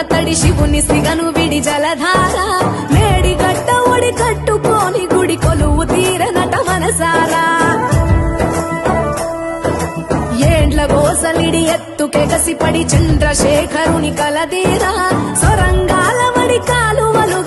తడి శివుని సిగను విడి జలధార మేడిగడ్డ ఒడి కట్టుకోని గుడి కొలువు తీరనట మనసారా ఏండ్ల గోసలిడి ఎత్తుకెగసిపడి చంద్రశేఖరుని కలదీరా సొరంగాల వడి కాలువలు